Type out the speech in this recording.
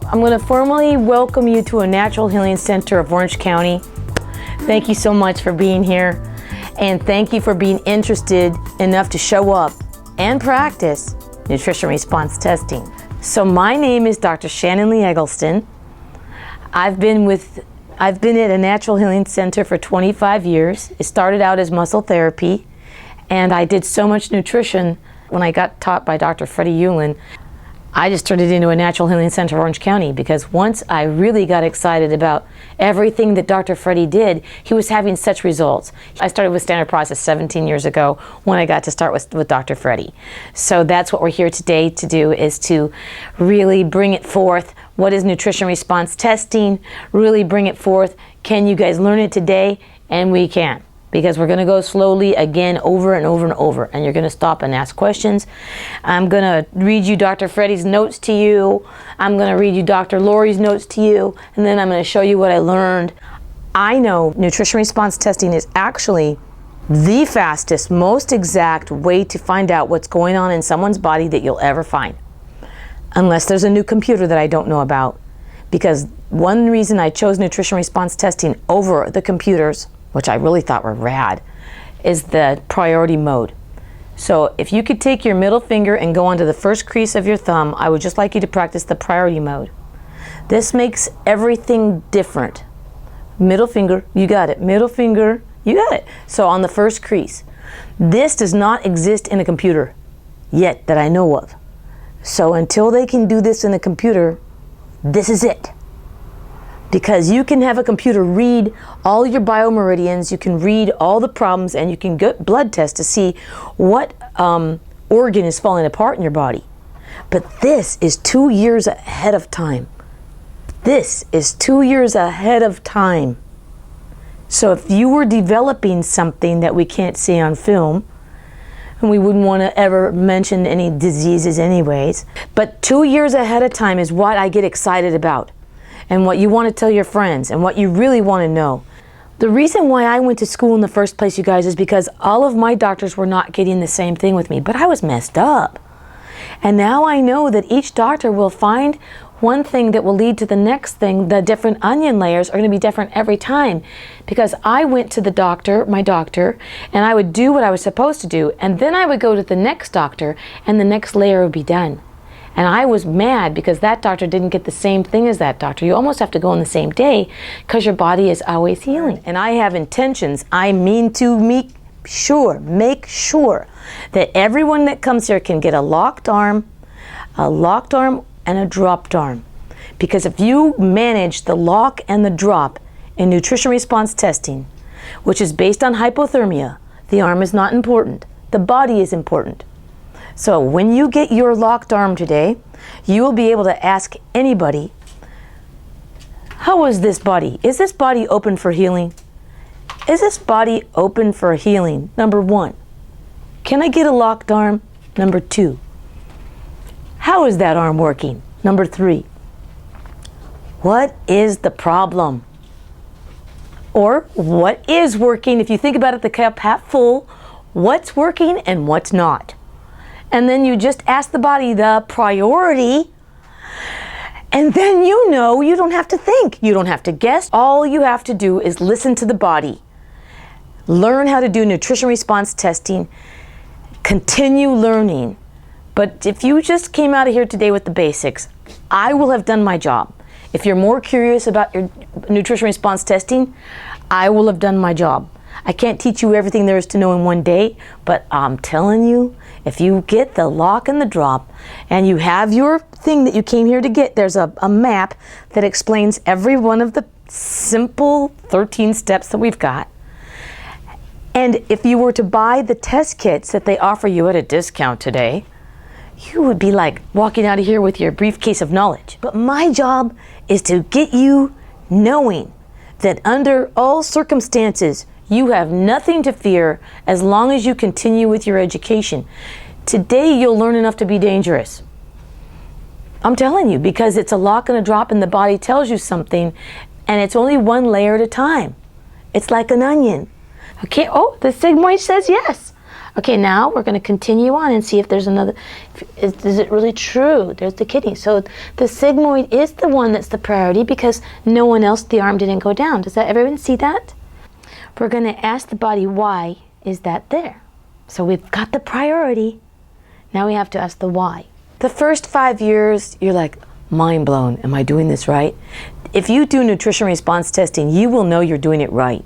I'm going to formally welcome you to a Natural Healing Center of Orange County. Thank you so much for being here, and thank you for being interested enough to show up and practice nutrition response testing. So my name is Dr. Shannon Eggleston. I've been at a Natural Healing Center for 25 years. It started out as muscle therapy, and I did so much nutrition when I got taught by Dr. Freddie Hewlin. I just turned it into a Natural Healing Center of Orange County because once I really got excited about everything that Dr. Freddie did, he was having such results. I started with Standard Process 17 years ago when I got to start with Dr. Freddie. So that's what we're here today to do, is to really bring it forth. What is nutrition response testing? Really bring it forth. Can you guys learn it today? And we can. Because we're going to go slowly again over and over and over, and you're going to stop and ask questions. I'm going to read you Dr. Freddie's notes to you. I'm going to read you Dr. Lori's notes to you, and then I'm going to show you what I learned. I know nutrition response testing is actually the fastest, most exact way to find out what's going on in someone's body that you'll ever find. Unless there's a new computer that I don't know about. Because one reason I chose nutrition response testing over the computers, which I really thought were rad, is the priority mode. So if you could take your middle finger and go onto the first crease of your thumb, I would just like you to practice the priority mode. This makes everything different. Middle finger, you got it. Middle finger, you got it. So on the first crease. This does not exist in a computer yet that I know of. So until they can do this in a computer, this is it. Because you can have a computer read all your biomeridians, you can read all the problems, and you can get blood tests to see what organ is falling apart in your body. But this is 2 years ahead of time. This is 2 years ahead of time. So if you were developing something that we can't see on film, and we wouldn't want to ever mention any diseases anyways, but 2 years ahead of time is what I get excited about. And what you want to tell your friends, and what you really want to know. The reason why I went to school in the first place, you guys, is because all of my doctors were not getting the same thing with me, but I was messed up. And now I know that each doctor will find one thing that will lead to the next thing. The different onion layers are going to be different every time. Because I went to the doctor, my doctor, and I would do what I was supposed to do, and then I would go to the next doctor, and the next layer would be done. And I was mad because that doctor didn't get the same thing as that doctor. You almost have to go on the same day because your body is always healing. And I have intentions. I mean to make sure that everyone that comes here can get a locked arm, and a dropped arm. Because if you manage the lock and the drop in nutrition response testing, which is based on hypothermia, the arm is not important. The body is important. So when you get your locked arm today, you will be able to ask anybody, how is this body? Is this body open for healing? Is this body open for healing? Number one. Can I get a locked arm? Number two. How is that arm working? Number three. What is the problem? Or what is working? If you think about it, the cup half full, what's working and what's not? And then you just ask the body the priority, and then you know you don't have to think. You don't have to guess. All you have to do is listen to the body. Learn how to do nutrition response testing. Continue learning. But if you just came out of here today with the basics, I will have done my job. If you're more curious about your nutrition response testing, I will have done my job. I can't teach you everything there is to know in one day, but I'm telling you, if you get the lock and the drop, and you have your thing that you came here to get, there's a map that explains every one of the simple 13 steps that we've got. And if you were to buy the test kits that they offer you at a discount today, you would be like walking out of here with your briefcase of knowledge. But my job is to get you knowing that under all circumstances, you have nothing to fear as long as you continue with your education. Today, you'll learn enough to be dangerous. I'm telling you, because it's a lock and a drop and the body tells you something, and it's only one layer at a time. It's like an onion. Okay, oh, the sigmoid says yes. Okay, now we're going to continue on and see if there's another. Is it really true? There's the kidney. So the sigmoid is the one that's the priority because no one else, the arm didn't go down. Does that everyone see that? We're going to ask the body, why is that there? So we've got the priority. Now we have to ask the why. The first 5 years, you're like, mind blown. Am I doing this right? If you do nutrition response testing, you will know you're doing it right.